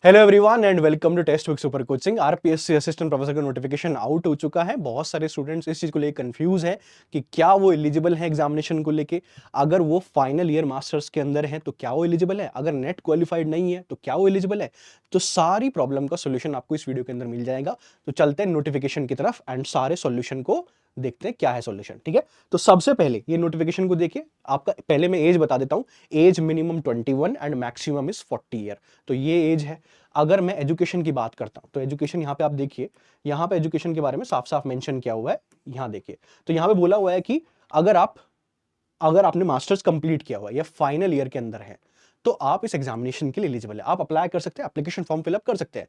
Hello everyone and welcome to Testbook super coaching. RPSC assistant professor का notification out हो चुका है। बहुत सारे स्टूडेंट्स इस चीज को लेकर कंफ्यूज है कि क्या वो एलिजिबल है एग्जामिनेशन को लेके। अगर वो फाइनल ईयर मास्टर्स के अंदर है तो क्या वो एलिजिबल है, अगर नेट क्वालिफाइड नहीं है तो क्या वो एलिजिबल है। तो सारी प्रॉब्लम का सोल्यूशन आपको इस वीडियो के अंदर मिल जाएगा। तो चलते हैं नोटिफिकेशन की तरफ एंड सारे सोल्यूशन को देखते हैं क्या है सोल्यूशन। ठीक है, तो सबसे पहले ये नोटिफिकेशन को देखिए। आपका पहले मैं एज बता देता हूं। Age minimum 21 and maximum is 40 year. तो ये एज है। अगर मैं एजुकेशन की बात करता हूं तो एजुकेशन यहां पे आप देखिए, यहां पे एजुकेशन के बारे में साफ साफ मेंशन किया हुआ है। यहां देखिए, तो यहां पे बोला हुआ है कि अगर आपने मास्टर्स कंप्लीट किया हुआ है या फाइनल ईयर के अंदर है तो आप इस एग्जामिनेशन के लिए एलिजिबल है। आप अप्लाई कर सकते हैं, एप्लीकेशन फॉर्म फिलअप कर सकते हैं।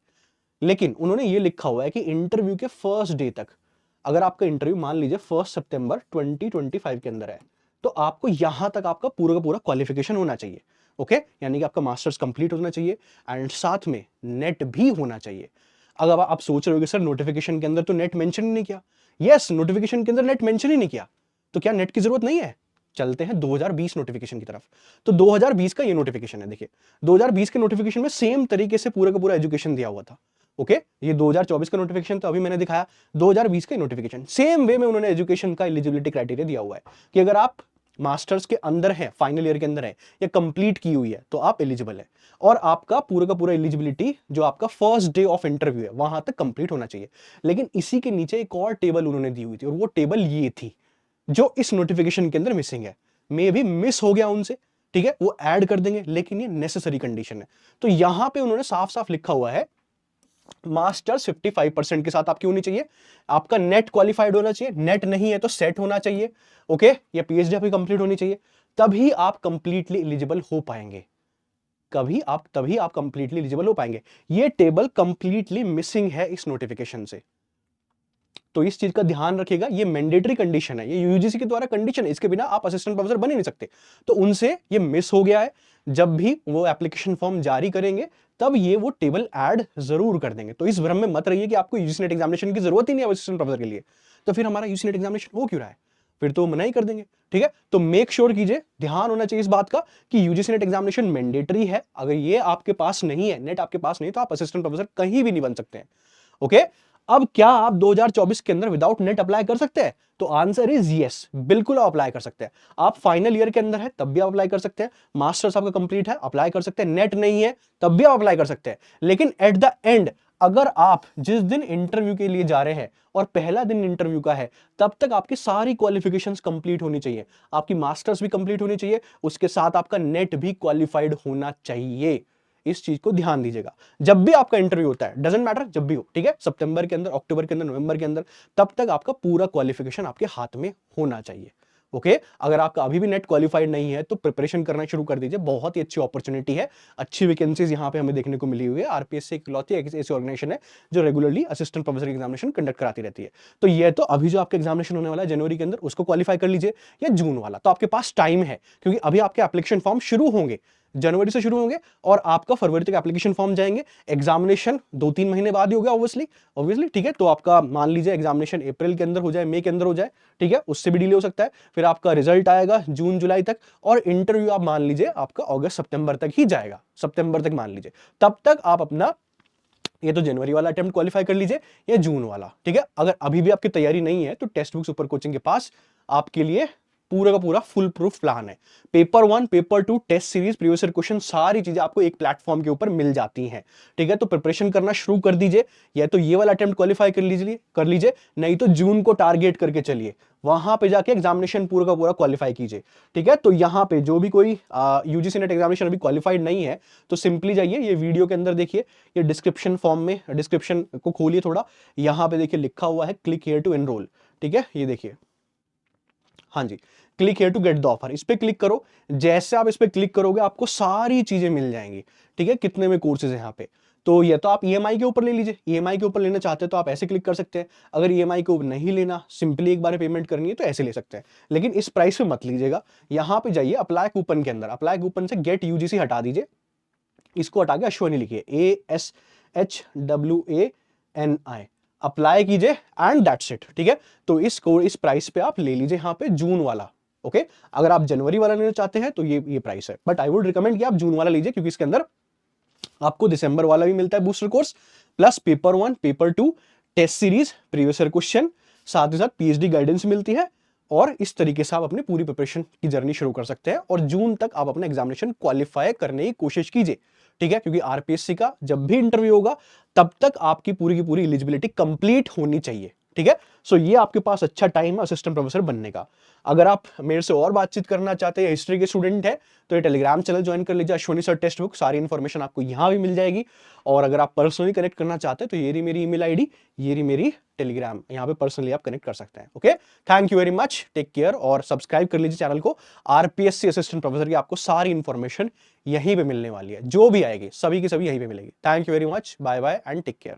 लेकिन उन्होंने ये लिखा हुआ है कि इंटरव्यू के फर्स्ट डे तक, अगर आपका इंटरव्यू मान लीजिए 1 सितंबर 2025 के अंदर है, तो आपको यहां तक आपका पूरा का पूरा क्वालिफिकेशन होना चाहिए। ओके, यानी कि आपका मास्टर्स कंप्लीट होना चाहिए एंड साथ में नेट भी होना चाहिए। अगर आप सोच रहे हो कि सर नोटिफिकेशन के अंदर तो नेट मेंशन ही नहीं किया। यस, नोटिफिकेशन के अंदर नेट मेंशन ही नहीं किया, तो क्या नेट की जरूरत नहीं है? चलते हैं 2020 नोटिफिकेशन की तरफ। तो 2020 का ये नोटिफिकेशन है। देखिए, 2020 के नोटिफिकेशन में सेम तरीके से पूरा का पूरा एजुकेशन दिया हुआ था। ओके, ये 2024 का नोटिफिकेशन तो अभी मैंने दिखाया। 2020 का नोटिफिकेशन सेम वे में उन्होंने एजुकेशन का एलिजिबिलिटी क्राइटेरिया दिया हुआ है कि अगर आप मास्टर्स के अंदर है, फाइनल ईयर के अंदर है या कंप्लीट की हुई है तो आप एलिजिबल है। और आपका पूरा का पूरा एलिजिबिलिटी जो आपका फर्स्ट डे ऑफ इंटरव्यू है वहां तक कंप्लीट होना चाहिए। लेकिन इसी के नीचे एक और टेबल उन्होंने दी हुई थी और वो टेबल ये थी जो इस नोटिफिकेशन के अंदर मिसिंग है। मे भी मिस हो गया उनसे, ठीक है, वो ऐड कर देंगे, लेकिन ये नेसेसरी कंडीशन है। तो यहां पे उन्होंने साफ साफ लिखा हुआ है मास्टर्स 55% के साथ आपकी होनी चाहिए। आपका नेट क्वालिफाइड होना चाहिए, नेट नहीं है तो सेट होना चाहिए। ओके, या पीएचडी आपकी कंप्लीट होनी चाहिए। तभी आप कंप्लीटली एलिजिबल हो पाएंगे। तभी आप कंप्लीटली एलिजिबल हो पाएंगे। ये टेबल कंप्लीटली मिसिंग है इस नोटिफिकेशन से। तो इस चीज का ध्यान रखिएगा, ये मैंडेटरी कंडीशन है, ये यूजीसी के द्वारा कंडीशन है, इसके बिना आप असिस्टेंट प्रोफेसर बन ही नहीं सकते। तो उनसे ये मिस हो गया है। जब भी वो एप्लीकेशन फॉर्म जारी करेंगे तब ये वो टेबल ऐड जरूर कर देंगे। तो इस भ्रम में मत रहिए कि आपको यूजीसी नेट एग्जामिनेशन की जरूरत ही नहीं है असिस्टेंट प्रोफेसर के लिए। तो फिर हमारा यूजीसी नेट एग्जामिनेशन हो क्यों रहा है? फिर तो मना ही कर देंगे। ठीक है, तो मेक श्योर कीजिए, ध्यान होना चाहिए इस बात का कि यूजीसी नेट एग्जामिनेशन मैंडेटरी है। अगर ये आपके पास नहीं है, नेट आपके पास नहीं, तो आप असिस्टेंट प्रोफेसर कहीं भी नहीं बन सकते हैं। ओके, अब क्या आप 2024 के अंदर विदाउट नेट अप्लाई कर सकते हैं? तो आंसर इज यस, बिल्कुल आप अप्लाई कर सकते हैं। आप फाइनल ईयर के अंदर है तब भी आप अप्लाई कर सकते हैं, मास्टर्स आपका कंप्लीट है अप्लाई कर सकते हैं, नेट नहीं है तब भी आप अप्लाई कर सकते हैं। लेकिन एट द एंड, अगर आप जिस दिन इंटरव्यू के लिए जा रहे हैं और पहला दिन इंटरव्यू का है, तब तक आपकी सारी क्वालिफिकेशंस कंप्लीट होनी चाहिए। आपकी मास्टर्स भी कंप्लीट होनी चाहिए, उसके साथ आपका नेट भी क्वालिफाइड होना चाहिए। इस चीज को ध्यान दीजिएगा। जब भी आपका इंटरव्यू होता है, डजेंट मैटर, जब भी हो, ठीक है, सितंबर के अंदर, अक्टूबर के अंदर, नवंबर के अंदर, तब तक आपका पूरा क्वालिफिकेशन आपके हाथ में होना चाहिए। ओके, अगर आपका अभी भी नेट क्वालिफाइड नहीं है तो प्रिपरेशन करना शुरू कर दीजिए। बहुत ही अच्छी अपॉर्चुनिटी है, अच्छी वैकेंसीज यहां पे हमें देखने को मिली हुई है। आरपीएससी इकलौती ऐसी ऑर्गेनाइजेशन है जो regularly assistant professor examination conduct कराती रहती है। तो ये तो अभी जो आपका एग्जामिनेशन होने वाला है जनवरी के अंदर, उसको क्वालिफाई कर लीजिए, या जून वाला, तो आपके पास टाइम है, क्योंकि अभी आपके एप्लीकेशन फॉर्म शुरू होंगे, जनवरी से शुरू होंगे और आपका फरवरी तक एप्लीकेशन फॉर्म जाएंगे। एग्जामिनेशन 2-3 महीने बाद ही होगा ऑब्वियसली, ठीक है। तो आपका मान लीजिए एग्जामिनेशन अप्रैल के अंदर हो जाए, मई के अंदर हो जाए, ठीक है, उससे भी डिले हो सकता है। फिर आपका रिजल्ट आएगा जून जुलाई तक, और इंटरव्यू आप मान लीजिए आपका अगस्त सितंबर तक ही जाएगा, सितंबर तक मान लीजिए। तब तक आप अपना ये तो जनवरी वाला अटेम्प्ट क्वालिफाई कर लीजिए या जून वाला, ठीक है। अगर अभी भी आपकी तैयारी नहीं है तो टेक्स्ट बुक सुपर कोचिंग के पास आपके लिए पूरा का पूरा फुल प्रूफ प्लान है। Paper 1, paper 2, test series, previous year question, सारी चीजें आपको एक प्लेटफॉर्म के ऊपर मिल जाती हैं, ठीक है। तो प्रिपरेशन करना शुरू कर दीजिए, या तो ये वाला अटेम्प्ट क्वालिफाई कर लीजिए, नहीं तो जून को टारगेट करके चलिए, वहां पे जाके एग्जामिनेशन पूरा का पूरा क्वालिफाई कीजिए, ठीक है। तो यहां पे जो भी कोई यूजीसी नेट एग्जामिनेशन अभी क्वालिफाइड नहीं है तो सिंपली जाइए, ये वीडियो के अंदर देखिए, ये डिस्क्रिप्शन फॉर्म में, डिस्क्रिप्शन को खोलिए थोड़ा, यहां पे देखिए लिखा हुआ है क्लिक हियर टू एनरोल, ठीक है, ये देखिए, हाँ जी, click here to get the offer, इस पे क्लिक करो। जैसे आप इस पे क्लिक करोगे आपको सारी चीजें मिल जाएंगी, ठीक है। कितने में कोर्सेज है यहाँ पे, तो ये तो आप ईएमआई के ऊपर ले लीजिए, ईएमआई के ऊपर लेना चाहते हैं तो आप ऐसे क्लिक कर सकते हैं। अगर ईएमआई को नहीं लेना, सिंपली एक बार पेमेंट करनी है तो ऐसे ले सकते हैं, लेकिन इस प्राइस पे मत लीजिएगा। यहाँ पे जाइए अप्लाई कूपन के अंदर, अप्लाई कूपन से गेट यूजीसी हटा दीजिए, इसको हटा के अश्वनी लिखिए, ASHWANI, अप्लाई कीजिए एंड दैट्स इट, ठीक है। तो इस प्राइस पे आप ले लीजिए यहाँ पे जून वाला। ओके, अगर आप जनवरी वाला लेना चाहते हैं तो ये प्राइस है, बट आई वुड रिकमेंड कि आप जून वाला लीजिए, क्योंकि इसके अंदर आपको दिसंबर वाला भी मिलता है booster course, plus paper 1, paper 2, test series, previous year question, साथ ही साथ पीएचडी गाइडेंस मिलती है। और इस तरीके से आप अपनी पूरी प्रिपरेशन की जर्नी शुरू कर सकते हैं और जून तक आप अपना एग्जामिनेशन क्वालिफाई करने की कोशिश कीजिए, ठीक है, क्योंकि आरपीएससी का जब भी इंटरव्यू होगा तब तक आपकी पूरी की पूरी एलिजिबिलिटी कंप्लीट होनी चाहिए, ठीक है। सो ये आपके पास अच्छा टाइम है असिस्टेंट प्रोफेसर बनने का। अगर आप मेरे से और बातचीत करना चाहते हैं, हिस्ट्री के स्टूडेंट है, तो ये टेलीग्राम चैनल ज्वाइन कर लीजिए, अश्विनी सर टेक्स्ट बुक, सारी इन्फॉर्मेशन आपको यहाँ भी मिल जाएगी। और अगर आप पर्सनली कनेक्ट करना चाहते हैं तो ये रही मेरी ईमेल आईडी, ये रही मेरी टेलीग्राम, यहाँ पे पर्सनली आप कनेक्ट कर सकते हैं। Okay, thank you very much, take care और सब्सक्राइब कर लीजिए चैनल को। आरपीएससी असिस्टेंट प्रोफेसर की आपको सारी इन्फॉर्मेशन यहीं पे मिलने वाली है, जो भी आएगी सभी की सभी यहीं पे मिलेगी। Thank you very much, bye bye and take care.